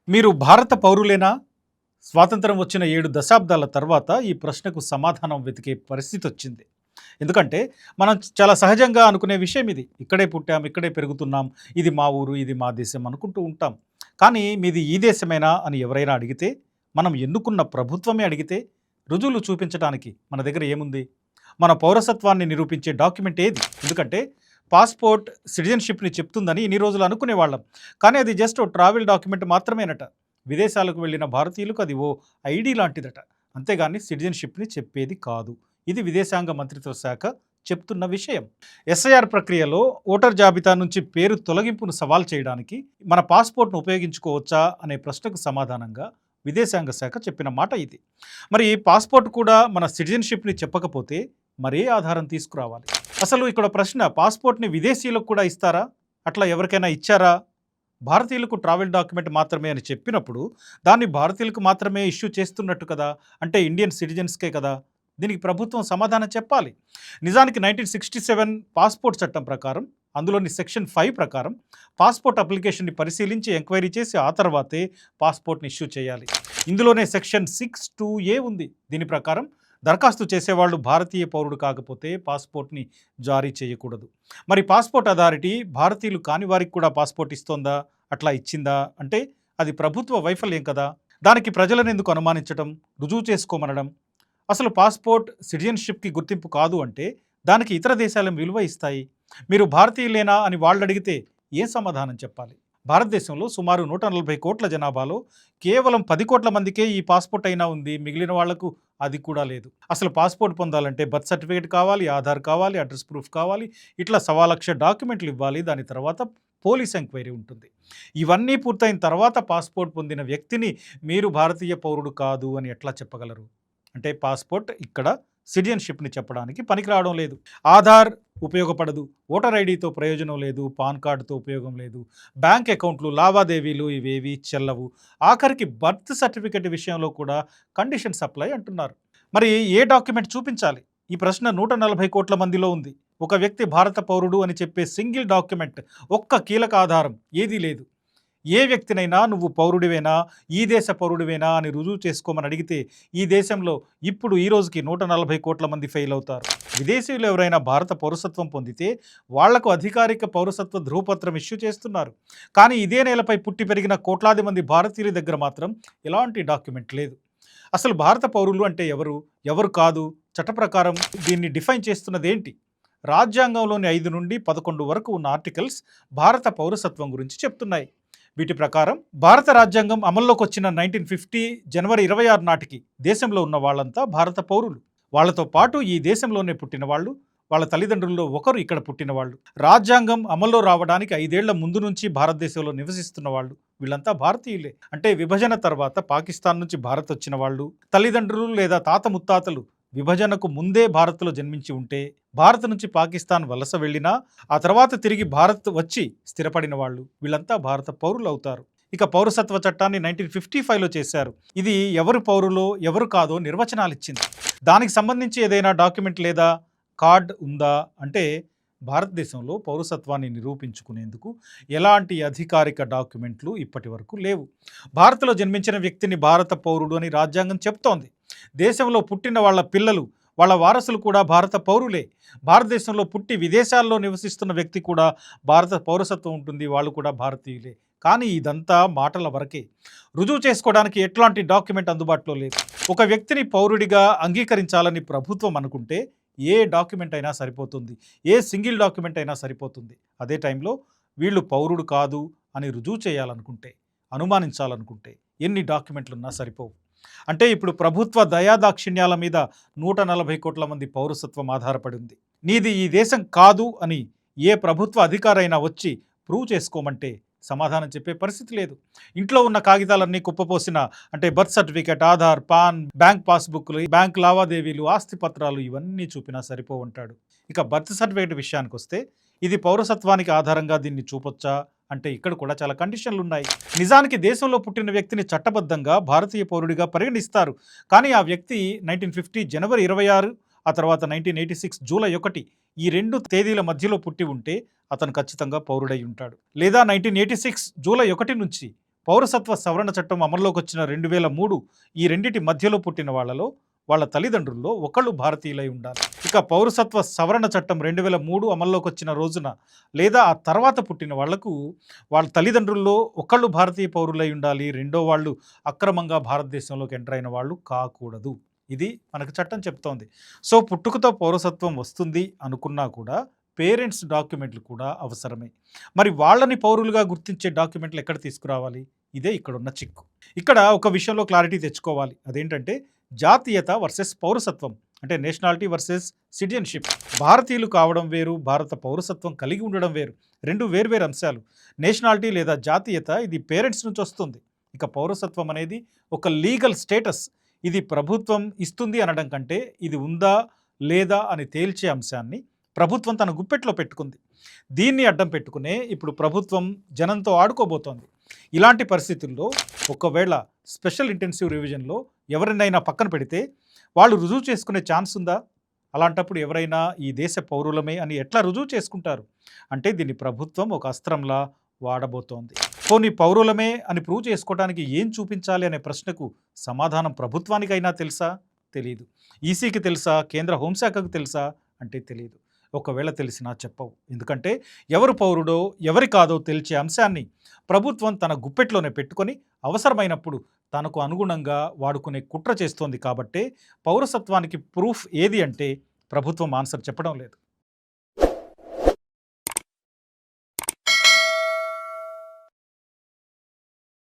మీరు భారత పౌరులేనా? స్వాతంత్రం వచ్చిన 7 దశాబ్దాల తర్వాత ఈ ప్రశ్నకు సమాధానం వెతికే పరిస్థితొచ్చింది. ఎందుకంటే, మనం చాలా సహజంగా అనుకునే విషయం ఇది. ఇక్కడే పుట్టాం, ఇక్కడే పెరుగుతున్నాం, ఇది మా ఊరు, ఇది మా దేశం అనుకుంటూ ఉంటాం. కానీ మీది ఈ దేశమేనా అని ఎవరైనా అడిగితే, మనం ఎన్నుకున్న ప్రభుత్వమే అడిగితే, రుజువులు చూపించడానికి మన దగ్గర ఏముంది? మన పౌరసత్వాన్ని నిరూపించే డాక్యుమెంట్ ఏది? ఎందుకంటే, పాస్‌పోర్ట్ సిటిజన్‌షిప్‌ని చెప్తుందని ఇన్ని రోజులు అనుకునేవాళ్ళం. కానీ అది జస్ట్ ఓ ట్రావెల్ డాక్యుమెంట్ మాత్రమేనట. విదేశాలకు వెళ్ళిన భారతీయులకు అది ఓ ఐడీ లాంటిదట. అంతేగాని సిటిజన్‌షిప్‌ని చెప్పేది కాదు. ఇది విదేశాంగ మంత్రిత్వ శాఖ చెప్తున్న విషయం. ఎస్ఐఆర్ ప్రక్రియలో ఓటర్ జాబితా నుంచి పేరు తొలగింపును సవాల్ చేయడానికి మన పాస్‌పోర్ట్‌ను ఉపయోగించుకోవచ్చా అనే ప్రశ్నకు సమాధానంగా విదేశాంగ శాఖ చెప్పిన మాట ఇది. మరి పాస్‌పోర్ట్ కూడా మన సిటిజన్‌షిప్‌ని చెప్పకపోతే మరే ఆధారం తీసుకురావాలి? అసలు ఇక్కడ ప్రశ్న, పాస్‌పోర్ట్‌ని విదేశీయులకు కూడా ఇస్తారా? అట్లా ఎవరికైనా ఇచ్చారా? భారతీయులకు ట్రావెల్ డాక్యుమెంట్ మాత్రమే అని చెప్పినప్పుడు, దాన్ని భారతీయులకు మాత్రమే ఇష్యూ చేస్తున్నట్టు కదా! అంటే ఇండియన్ సిటిజన్స్‌కే కదా! దీనికి ప్రభుత్వం సమాధానం చెప్పాలి. నిజానికి 1967 పాస్‌పోర్ట్ చట్టం ప్రకారం, అందులోని సెక్షన్ 5 ప్రకారం పాస్‌పోర్ట్ అప్లికేషన్‌ని పరిశీలించి ఎంక్వైరీ చేసి ఆ తర్వాతే పాస్‌పోర్ట్‌ని ఇష్యూ చేయాలి. ఇందులోనే సెక్షన్ 6(2)(a) ఉంది. దీని ప్రకారం దరఖాస్తు చేసేవాళ్ళు భారతీయ పౌరుడు కాకపోతే పాస్‌పోర్ట్‌ని జారీ చేయకూడదు. మరి పాస్‌పోర్ట్ అథారిటీ భారతీయులు కాని వారికి కూడా పాస్‌పోర్ట్ ఇస్తోందా? అట్లా ఇచ్చిందా? అంటే అది ప్రభుత్వ వైఫల్యం కదా! దానికి ప్రజలను ఎందుకు అనుమానించటం? రుజువు చేసుకోమనడం? అసలు పాస్‌పోర్ట్ సిటిజన్‌షిప్‌కి గుర్తింపు కాదు అంటే దానికి ఇతర దేశాలు విలువ ఇస్తాయి. మీరు భారతీయులేనా అని వాళ్ళడిగితే ఏం సమాధానం చెప్పాలి? భారతదేశంలో సుమారు 140 కోట్ల జనాభాలో కేవలం 10 కోట్ల మందికే ఈ పాస్‌పోర్ట్ అయినా ఉంది. మిగిలిన వాళ్లకు అది కూడా లేదు. అసలు పాస్‌పోర్ట్ పొందాలంటే బర్త్ సర్టిఫికేట్ కావాలి, ఆధార్ కావాలి, అడ్రస్ ప్రూఫ్ కావాలి. ఇట్లా 1,15,00,000 డాక్యుమెంట్లు ఇవ్వాలి. దాని తర్వాత పోలీస్ ఎంక్వైరీ ఉంటుంది. ఇవన్నీ పూర్తయిన తర్వాత పాస్‌పోర్ట్ పొందిన వ్యక్తిని మీరు భారతీయ పౌరుడు కాదు అని ఎట్లా చెప్పగలరు? అంటే పాస్‌పోర్ట్ ఇక్కడ సిటిజన్‌షిప్‌ని చెప్పడానికి పనికి రావడం లేదు. ఆధార్ ఉపయోగపడదు, ఓటర్ ఐడీతో ప్రయోజనం లేదు, పాన్ కార్డుతో ఉపయోగం లేదు, బ్యాంక్ అకౌంట్లు, లావాదేవీలు ఇవేవి చెల్లవు. ఆఖరికి బర్త్ సర్టిఫికేట్ విషయంలో కూడా కండిషన్స్ అప్లై అంటున్నారు. మరి ఏ డాక్యుమెంట్ చూపించాలి? ఈ ప్రశ్న 140 కోట్ల మందిలో ఉంది. ఒక వ్యక్తి భారత పౌరుడు అని చెప్పే సింగిల్ డాక్యుమెంట్, ఒక్క కీలక ఆధారం ఏదీ లేదు. ఏ వ్యక్తినైనా నువ్వు పౌరుడివేనా, ఈ దేశ పౌరుడివేనా అని రుజువు చేసుకోమని అడిగితే ఈ దేశంలో ఇప్పుడు ఈ రోజుకి 140 కోట్ల మంది ఫెయిల్ అవుతారు. విదేశీయులు ఎవరైనా భారత పౌరసత్వం పొందితే వాళ్లకు అధికారిక పౌరసత్వ ధృవపత్రం ఇష్యూ చేస్తున్నారు. కానీ ఇదే నేలపై పుట్టి పెరిగిన కోట్లాది మంది భారతీయుల దగ్గర మాత్రం ఎలాంటి డాక్యుమెంట్ లేదు. అసలు భారత పౌరులు అంటే ఎవరు, ఎవరు కాదు? చట్ట ప్రకారం దీన్ని డిఫైన్ చేస్తున్నది ఏంటి? రాజ్యాంగంలోని 5 నుండి 11 వరకు ఉన్న ఆర్టికల్స్ భారత పౌరసత్వం గురించి చెప్తున్నాయి. వీటి ప్రకారం భారత రాజ్యాంగం అమల్లోకి వచ్చిన 1950 జనవరి 26 నాటికి దేశంలో ఉన్న వాళ్ళంతా భారత పౌరులు. వాళ్లతో పాటు ఈ దేశంలోనే పుట్టిన వాళ్ళు, వాళ్ళ తల్లిదండ్రుల్లో ఒకరు ఇక్కడ పుట్టిన వాళ్ళు, రాజ్యాంగం అమల్లో రావడానికి 5 ఏళ్ల ముందు నుంచి భారతదేశంలో నివసిస్తున్న వాళ్ళు, వీళ్ళంతా భారతీయులే. అంటే విభజన తర్వాత పాకిస్తాన్ నుంచి భారత్ వచ్చిన వాళ్ళు, తల్లిదండ్రులు లేదా తాత ముత్తాతలు విభజనకు ముందే భారత్లో జన్మించి ఉంటే, భారత్ నుంచి పాకిస్తాన్ వలస వెళ్ళినా ఆ తర్వాత తిరిగి భారత్ వచ్చి స్థిరపడిన వాళ్ళు, వీళ్ళంతా భారత పౌరులు అవుతారు. ఇక పౌరసత్వ చట్టాన్ని 1955లో చేశారు. ఇది ఎవరు పౌరులో ఎవరు కాదో నిర్వచనాలు ఇచ్చింది. దానికి సంబంధించి ఏదైనా డాక్యుమెంట్ లేదా కార్డ్ ఉందా అంటే, భారతదేశంలో పౌరసత్వాన్ని నిరూపించుకునేందుకు ఎలాంటి అధికారిక డాక్యుమెంట్లు ఇప్పటి వరకు లేవు. భారత్లో జన్మించిన వ్యక్తిని భారత పౌరుడు అని రాజ్యాంగం చెప్తోంది. దేశంలో పుట్టిన వాళ్ళ పిల్లలు, వాళ్ళ వారసులు కూడా భారత పౌరులే. భారతదేశంలో పుట్టి విదేశాల్లో నివసిస్తున్న వ్యక్తి కూడా భారత పౌరసత్వం ఉంటుంది, వాళ్ళు కూడా భారతీయులే. కానీ ఇదంతా మాటల వరకే. రుజువు చేసుకోవడానికి ఎట్లాంటి డాక్యుమెంట్ అందుబాటులో లేదు. ఒక వ్యక్తిని పౌరుడిగా అంగీకరించాలని ప్రభుత్వం అనుకుంటే ఏ డాక్యుమెంట్ అయినా సరిపోతుంది, ఏ సింగిల్ డాక్యుమెంట్ అయినా సరిపోతుంది. అదే టైంలో వీళ్ళు పౌరుడు కాదు అని రుజువు చేయాలనుకుంటే, అనుమానించాలనుకుంటే ఎన్ని డాక్యుమెంట్లున్నా సరిపోవు. అంటే ఇప్పుడు ప్రభుత్వ దయాదాక్షిణ్యాల మీద 140 కోట్ల మంది పౌరసత్వం ఆధారపడి ఉంది. నీది ఈ దేశం కాదు అని ఏ ప్రభుత్వ అధికారైనా వచ్చి ప్రూవ్ చేసుకోమంటే సమాధానం చెప్పే పరిస్థితి లేదు. ఇంట్లో ఉన్న కాగితాలన్నీ కుప్పపోసిన, అంటే birth certificate, Aadhaar, pan, bank పాస్బుక్లు, బ్యాంక్ లావాదేవీలు, ఆస్తి పత్రాలు ఇవన్నీ చూపినా సరిపోవంటాడు. ఇక బర్త్ సర్టిఫికేట్ విషయానికి వస్తే, ఇది పౌరసత్వానికి ఆధారంగా దీన్ని చూపొచ్చా అంటే ఇక్కడ కూడా చాలా కండిషన్లు ఉన్నాయి. నిజానికి దేశంలో పుట్టిన వ్యక్తిని చట్టబద్ధంగా భారతీయ పౌరుడిగా పరిగణిస్తారు. కానీ ఆ వ్యక్తి 1950 జనవరి 26, ఆ తర్వాత 1986 జూలై 1 ఈ 2 తేదీల మధ్యలో పుట్టి ఉంటే అతను ఖచ్చితంగా పౌరుడై ఉంటాడు. లేదా 1986 జూలై 1 నుంచి పౌరసత్వ సవరణ చట్టం అమల్లోకి వచ్చిన 2003 ఈ రెండిటి మధ్యలో పుట్టిన వాళ్ళలో వాళ్ళ తల్లిదండ్రుల్లో ఒకళ్ళు భారతీయులై ఉండాలి. ఇక పౌరసత్వ సవరణ చట్టం 2003 అమల్లోకి వచ్చిన రోజున లేదా ఆ తర్వాత పుట్టిన వాళ్లకు వాళ్ళ తల్లిదండ్రుల్లో ఒకళ్ళు భారతీయ పౌరులై ఉండాలి, రెండో వాళ్ళు అక్రమంగా భారతదేశంలోకి ఎంటర్ అయిన వాళ్ళు కాకూడదు. ఇది మనకు చట్టం చెప్తోంది. సో పుట్టుకతో పౌరసత్వం వస్తుంది అనుకున్నా కూడా పేరెంట్స్ డాక్యుమెంట్లు కూడా అవసరమే. మరి వాళ్ళని పౌరులుగా గుర్తించే డాక్యుమెంట్లు ఎక్కడ తీసుకురావాలి? ఇదే ఇక్కడున్న చిక్కు. ఇక్కడ ఒక విషయంలో క్లారిటీ తెచ్చుకోవాలి. అదేంటంటే జాతీయత వర్సెస్ పౌరసత్వం, అంటే నేషనాలిటీ వర్సెస్ సిటిజన్షిప్. భారతీయులు కావడం వేరు, భారత పౌరసత్వం కలిగి ఉండడం వేరు. రెండు వేర్వేరు అంశాలు. నేషనాలిటీ లేదా జాతీయత ఇది పేరెంట్స్ నుంచి వస్తుంది. ఇక పౌరసత్వం అనేది ఒక లీగల్ స్టేటస్. ఇది ప్రభుత్వం ఇస్తుంది అనడం కంటే ఇది ఉందా లేదా అని తేల్చే అంశాన్ని ప్రభుత్వం తన గుప్పెట్లో పెట్టుకుంది. దీన్ని అడ్డం పెట్టుకునే ఇప్పుడు ప్రభుత్వం జనంతో ఆడుకోబోతోంది. ఇలాంటి పరిస్థితుల్లో ఒకవేళ స్పెషల్ ఇంటెన్సివ్ రివిజన్లో ఎవరినైనా పక్కన పెడితే వాళ్ళు రుజువు చేసుకునే ఛాన్స్ ఉందా? అలాంటప్పుడు ఎవరైనా ఈ దేశ పౌరులమే అని ఎట్లా రుజువు చేసుకుంటారు? అంటే దీన్ని ప్రభుత్వం ఒక అస్త్రంలా వాడబోతోంది. పోనీ పౌరులమే అని ప్రూవ్ చేసుకోవడానికి ఏం చూపించాలి అనే ప్రశ్నకు సమాధానం ప్రభుత్వానికైనా తెలుసా? తెలీదు. ఈసీకి తెలుసా? కేంద్ర హోంశాఖకు తెలుసా? అంటే తెలియదు. ఒకవేళ తెలిసినా చెప్పవు. ఎందుకంటే ఎవరు పౌరుడో ఎవరి కాదో తెలిసే అంశాన్ని ప్రభుత్వం తన గుప్పెట్లోనే పెట్టుకొని అవసరమైనప్పుడు తనకు అనుగుణంగా వాడుకునే కుట్ర చేస్తోంది. కాబట్టే పౌరసత్వానికి ప్రూఫ్ ఏది అంటే ప్రభుత్వం ఆన్సర్ చెప్పడం లేదు.